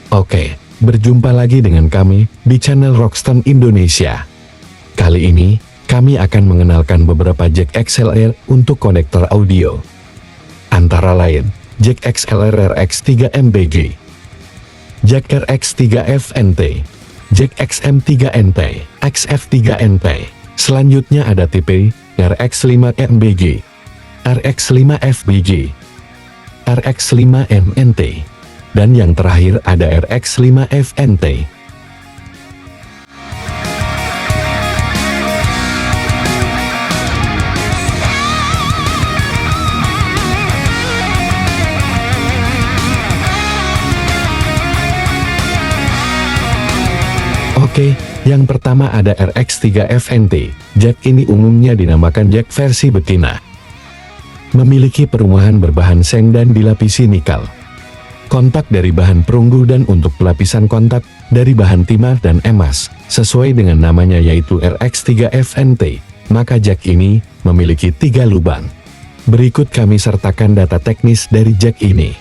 Oke, berjumpa lagi dengan kami di channel Rockstone Indonesia. Kali ini, kami akan mengenalkan beberapa jack XLR untuk konektor audio. Antara lain, jack XLR RX3 MBG, jack RX3 FNT, jack XM3NT, XF3 NT. Selanjutnya ada tipe RX5 MBG, RX5 FBG, RX5 MNT, dan yang terakhir ada RX5 FNT. Oke, yang pertama ada RX3 FNT. Jack ini umumnya dinamakan jack versi betina. Memiliki perumahan berbahan seng dan dilapisi nikel. Kontak dari bahan perunggu dan untuk pelapisan kontak dari bahan timah dan emas, sesuai dengan namanya yaitu RX3 FNT, maka jack ini memiliki 3 lubang. Berikut kami sertakan data teknis dari jack ini.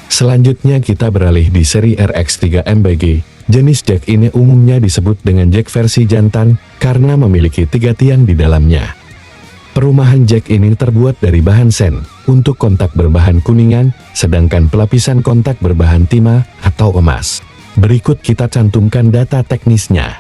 Selanjutnya kita beralih di seri RX3 MBG. Jenis jack ini umumnya disebut dengan jack versi jantan, karena memiliki 3 tiang di dalamnya. Perumahan jack ini terbuat dari bahan sen, untuk kontak berbahan kuningan, sedangkan pelapisan kontak berbahan timah atau emas. Berikut kita cantumkan data teknisnya.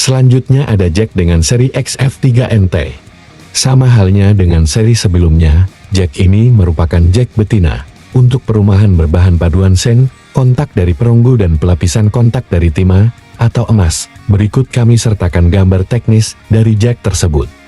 Selanjutnya ada jack dengan seri XF3NT. Sama halnya dengan seri sebelumnya, jack ini merupakan jack betina. Untuk perumahan berbahan paduan sen, kontak dari perunggu dan pelapisan kontak dari timah atau emas. Berikut kami sertakan gambar teknis dari jack tersebut.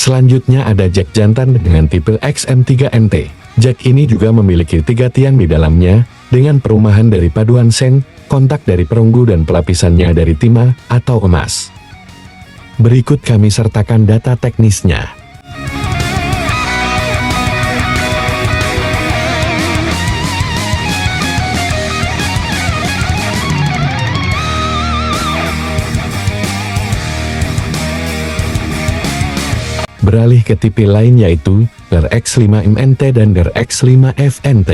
Selanjutnya ada jack jantan dengan tipe XM3NT. Jack ini juga memiliki 3 tiang di dalamnya, dengan perumahan dari paduan sen, kontak dari perunggu dan pelapisannya dari timah atau emas. Berikut kami sertakan data teknisnya. Beralih ke tipe lain yaitu RX5 MNT dan RX5 FNT.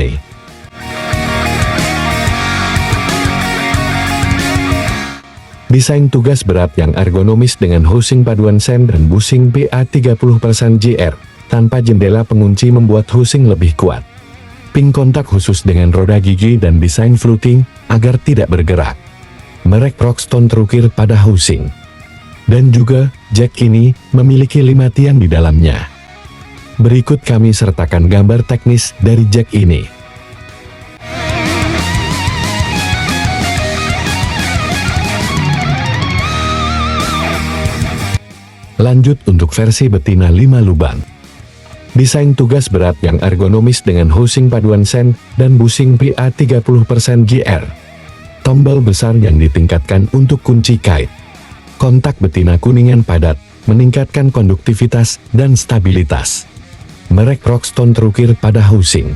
Desain tugas berat yang ergonomis dengan housing paduan sen dan bushing PA30% JR, tanpa jendela pengunci membuat housing lebih kuat. Pin kontak khusus dengan roda gigi dan desain fluting, agar tidak bergerak. Merek Rockstone terukir pada housing. Dan juga, jack ini memiliki 5 tiang di dalamnya. Berikut kami sertakan gambar teknis dari jack ini. Lanjut untuk versi betina 5 lubang. Desain tugas berat yang ergonomis dengan housing paduan sen dan bushing PA30% JR. Tombol besar yang ditingkatkan untuk kunci kait. Kontak betina kuningan padat, meningkatkan konduktivitas dan stabilitas. Merek Rockstone terukir pada housing.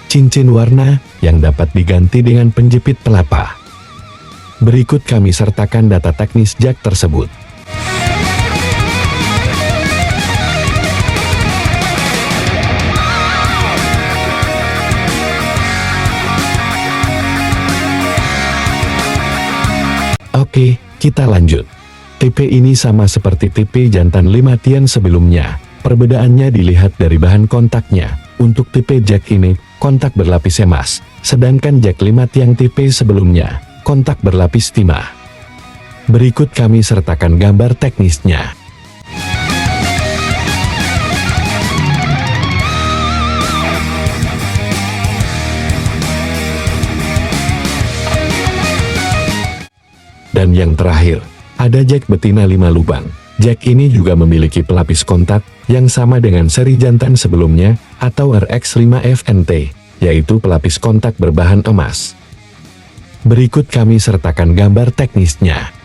Cincin warna yang dapat diganti dengan penjepit pelapa. Berikut kami sertakan data teknis jack tersebut. Oke, kita lanjut. Tipe ini sama seperti tipe jantan 5 tiang sebelumnya. Perbedaannya dilihat dari bahan kontaknya. Untuk tipe jack ini, kontak berlapis emas. Sedangkan jack 5 tiang tipe sebelumnya, kontak berlapis timah. Berikut kami sertakan gambar teknisnya. Dan yang terakhir, ada jack betina 5 lubang. Jack ini juga memiliki pelapis kontak yang sama dengan seri jantan sebelumnya atau RX5 FNT. yaitu pelapis kontak berbahan emas. Berikut kami sertakan gambar teknisnya.